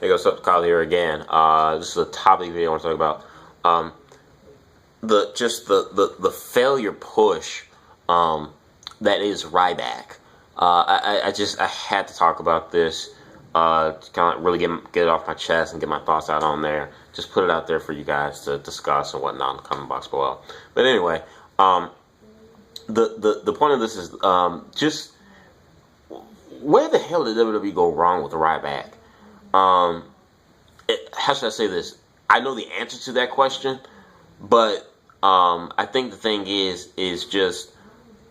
Hey, what's up, Kyle here again. This is a topic video I want to talk about. The failure push that is Ryback. I had to talk about this to kind of really get it off my chest and get my thoughts out on there. Just put it out there for you guys to discuss and whatnot in the comment box below. But anyway, the point of this is just where the hell did WWE go wrong with Ryback? How should I say this? I know the answer to that question, but I think the thing is just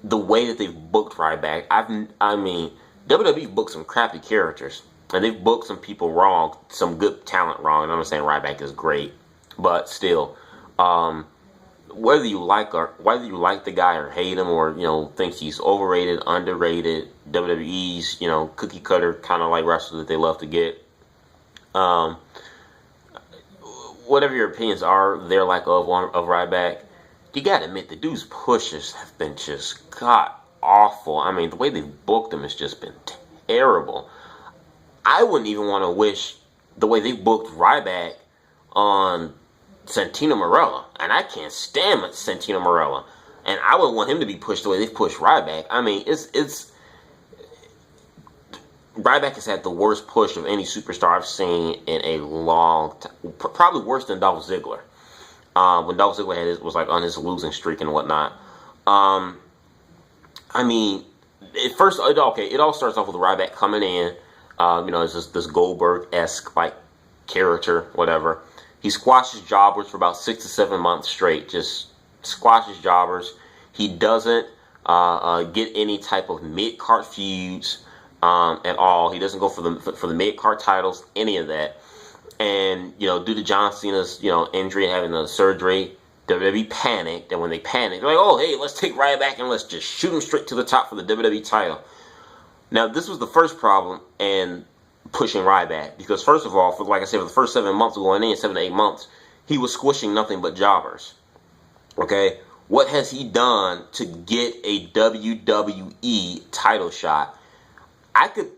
the way that they've booked Ryback. I mean, WWE booked some crappy characters, and they've booked some people wrong, some good talent wrong. And I'm not saying Ryback is great, but still, whether you like the guy or hate him, or think he's overrated, underrated, WWE's cookie cutter kind of like wrestler that they love to get. Whatever your opinions are, they're like of Ryback, you gotta admit the dude's pushes have been just god awful. I mean, the way they've booked him has just been terrible. I wouldn't even want to wish the way they booked Ryback on Santino Marella, and I can't stand Santino Marella, and I wouldn't want him to be pushed the way they've pushed Ryback. I mean, Ryback has had the worst push of any superstar I've seen in a long time. Probably worse than Dolph Ziggler. When Dolph Ziggler was like on his losing streak and whatnot. I mean, it all starts off with Ryback coming in. It's this Goldberg-esque like character, whatever. He squashes jobbers for about 6 to 7 months straight. Just squashes jobbers. He doesn't get any type of mid-card feuds at all. He doesn't go for the mid-card titles, any of that. And due to John Cena's injury and having the surgery, WWE panicked. And when they panicked, they're like, "Oh, hey, let's take Ryback and let's just shoot him straight to the top for the WWE title." Now, this was the first problem in pushing Ryback, because first of all, like I said, for the first 7 months going in, 7 to 8 months, he was squishing nothing but jobbers. Okay, what has he done to get a WWE title shot? I could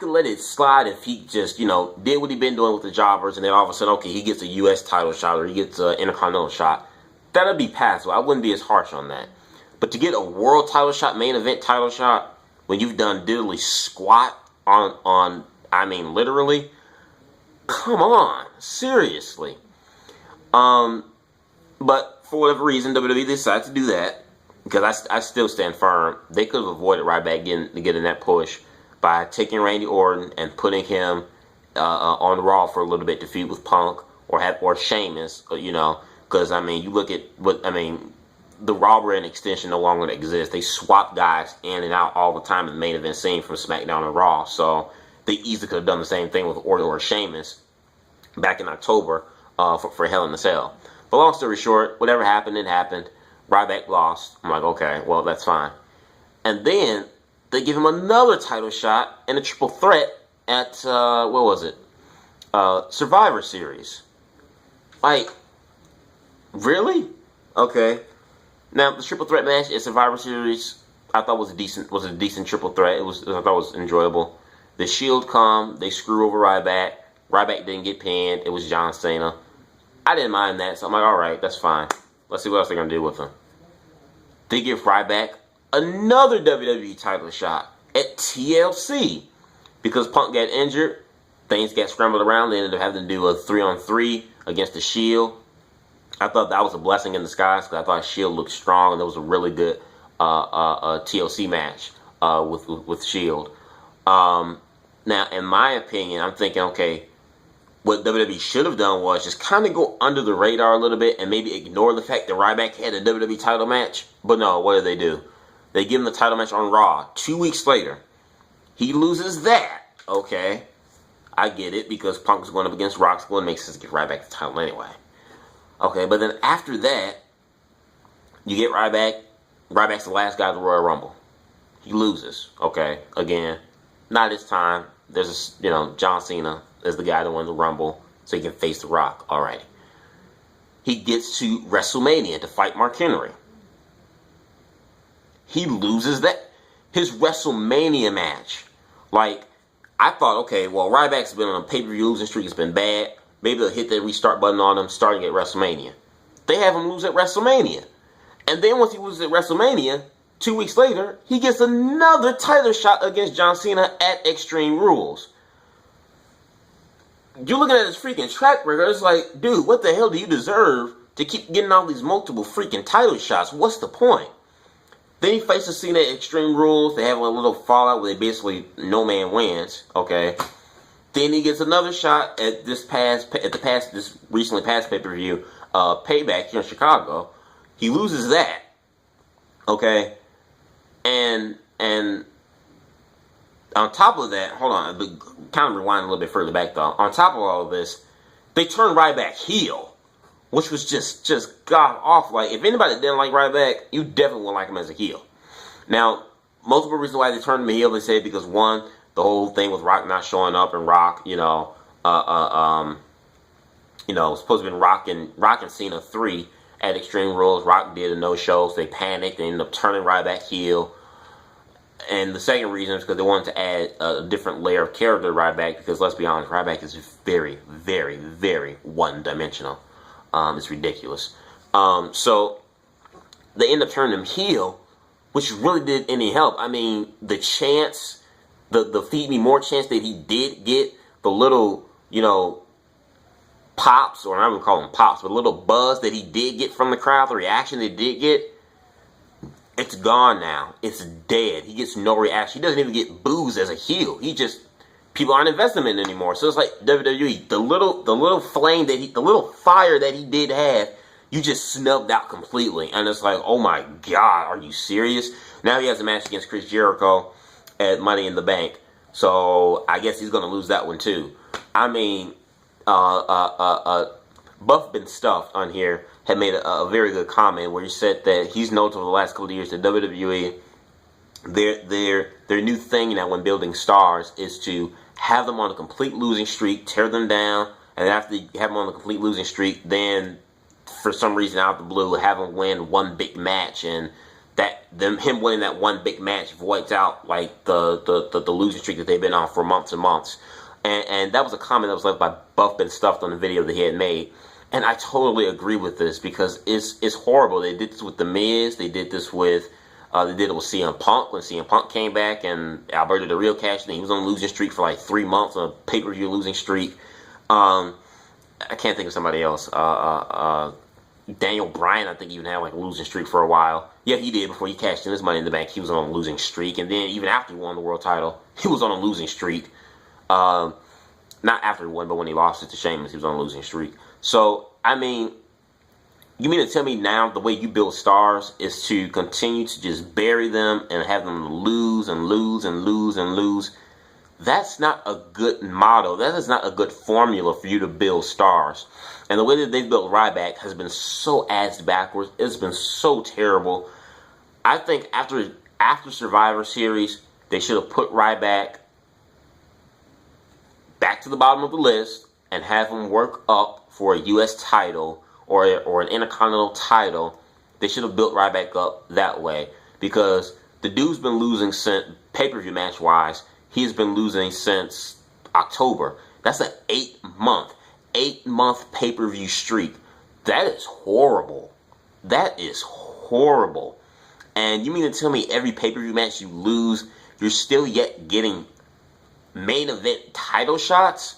let it slide if he just, did what he been doing with the jobbers, and then all of a sudden, okay, he gets a U.S. title shot or he gets an Intercontinental shot. That'd be passable. I wouldn't be as harsh on that. But to get a world title shot, main event title shot, when you've done diddly squat on I mean, literally, come on, seriously. But for whatever reason, WWE decided to do that, because I still stand firm. They could have avoided Ryback getting that push by taking Randy Orton and putting him on Raw for a little bit to feud with Punk or Sheamus, because I mean, you look at the Raw brand extension no longer exists. They swap guys in and out all the time in the main event scene from SmackDown and Raw, so they easily could have done the same thing with Orton or Sheamus back in October for Hell in a Cell. But long story short, whatever happened, it happened. Ryback lost. I'm like, okay, well, that's fine. And then they give him another title shot in a triple threat at, what was it? Survivor Series. Like, really? Okay. Now, the triple threat match at Survivor Series, I thought was a decent triple threat. I thought it was enjoyable. The Shield come, they screw over Ryback. Ryback didn't get pinned. It was John Cena. I didn't mind that, so I'm like, all right, that's fine. Let's see what else they're going to do with him. They give Ryback another WWE title shot at TLC. Because Punk got injured, things got scrambled around. They ended up having to do a 3-on-3 against the Shield. I thought that was a blessing in disguise, because I thought Shield looked strong, and there was a really good TLC match with Shield. Now, in my opinion, I'm thinking, okay, what WWE should have done was just kind of go under the radar a little bit and maybe ignore the fact that Ryback had a WWE title match. But no, what do? They give him the title match on Raw 2 weeks later. He loses that. Okay, I get it, because Punk's going up against Rock's going to make sense to give Ryback the title anyway. Okay, but then after that, you get Ryback. Ryback's the last guy at the Royal Rumble. He loses. Okay, again, not this time. There's John Cena is the guy that won the Rumble, so he can face The Rock. All right. He gets to WrestleMania to fight Mark Henry. He loses that. His WrestleMania match. Like, I thought, okay, well, Ryback's been on a pay-per-view losing streak. It's been bad. Maybe they'll hit that restart button on him starting at WrestleMania. They have him lose at WrestleMania. And then once he loses at WrestleMania, 2 weeks later, he gets another title shot against John Cena at Extreme Rules. You're looking at his freaking track record. It's like, dude, what the hell do you deserve to keep getting all these multiple freaking title shots? What's the point? Then he faces Cena at Extreme Rules. They have a little fallout where they basically no man wins. Okay. Then he gets another shot at this recently passed pay-per-view, Payback here in Chicago. He loses that. Okay. And on top of that, hold on, kind of rewind a little bit further back though. On top of all of this, they turned Ryback heel, which was just god awful. Like, if anybody didn't like Ryback, you definitely wouldn't like him as a heel. Now, multiple reasons why they turned him heel. They say because one, the whole thing with Rock not showing up, and Rock, supposed to be Rock and Cena 3 at Extreme Rules. Rock did a no-show, so they panicked and ended up turning Ryback heel. And the second reason is because they wanted to add a different layer of character to Ryback, because let's be honest, Ryback is very, very, very one-dimensional. It's ridiculous. So they end up turning him heel, which really did any help. I mean, the chance, the feed me more chance that he did get, the little, pops, or I'm going to call them pops, but a little buzz that he did get from the crowd, the reaction they did get, it's gone now. It's dead. He gets no reaction. He doesn't even get boos as a heel. People aren't investing in it anymore. So it's like WWE, the little flame the little fire that he did have, you just snubbed out completely. And it's like, oh my God, are you serious? Now he has a match against Chris Jericho at Money in the Bank. So I guess he's going to lose that one too. I mean, Buff Been Stuffed on here had made a very good comment where he said that he's noticed over the last couple of years that WWE, their new thing now when building stars is to have them on a complete losing streak, tear them down, and after you have them on a complete losing streak, then for some reason out of the blue have them win one big match, and him winning that one big match voids out like the losing streak that they've been on for months and months. And that was a comment that was left by Buff Been Stuffed on the video that he had made. And I totally agree with this, because it's horrible. They did this with The Miz. They did this with they did it with CM Punk when CM Punk came back and Alberto Del Rio cashed in. He was on a losing streak for like 3 months, on a pay-per-view losing streak. I can't think of somebody else. Daniel Bryan, I think, even had like a losing streak for a while. Yeah, he did before he cashed in his Money in the Bank. He was on a losing streak, and then even after he won the world title, he was on a losing streak. Not after he won, but when he lost it to Sheamus, he was on a losing streak. So, I mean, you mean to tell me now the way you build stars is to continue to just bury them and have them lose and lose and lose and lose? That's not a good model. That is not a good formula for you to build stars. And the way that they've built Ryback has been so ass backwards. It's been so terrible. I think after Survivor Series, they should have put Ryback back to the bottom of the list and have him work up for a U.S. title or an Intercontinental title. They should have built Ryback up that way, because the dude's been losing since pay-per-view match-wise. He's been losing since October. That's an 8-month pay-per-view streak. That is horrible. That is horrible. And you mean to tell me every pay-per-view match you lose, you're still yet getting main event title shots?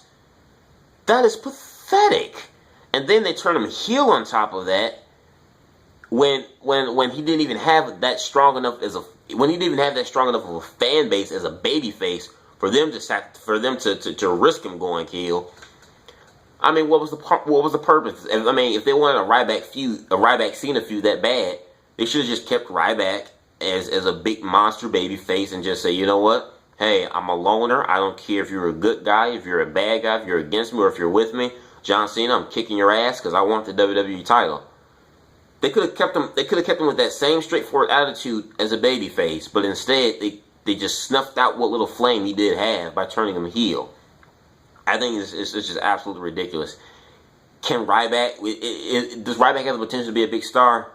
That is pathetic. And then they turn him heel on top of that when he didn't even have that strong enough of a fan base as a baby face for them to risk him going heel. I mean, what was the purpose? I mean, if they wanted a Ryback Cena feud that bad, they should have just kept Ryback as a big monster baby face and just say, you know what? Hey, I'm a loner. I don't care if you're a good guy, if you're a bad guy, if you're against me, or if you're with me. John Cena, I'm kicking your ass because I want the WWE title. They could have kept him. They could have kept him with that same straightforward attitude as a babyface, but instead they just snuffed out what little flame he did have by turning him heel. I think it's just absolutely ridiculous. Can Ryback? Does Ryback have the potential to be a big star?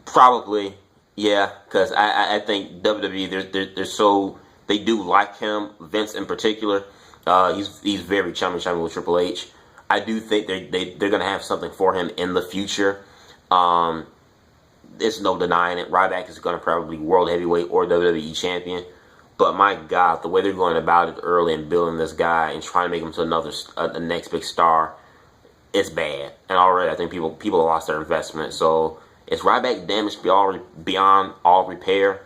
Probably, yeah. Because I think WWE they're so They do like him, Vince in particular. He's very chummy with Triple H. I do think they're gonna have something for him in the future. There's no denying it. Ryback is gonna probably be World Heavyweight or WWE Champion. But my God, the way they're going about it early and building this guy and trying to make him to the next big star, it's bad. And already I think people have lost their investment. So is Ryback damaged beyond all repair?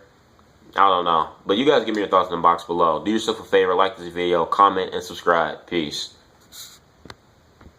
I don't know. But you guys give me your thoughts in the box below. Do yourself a favor, like this video, comment, and subscribe. Peace.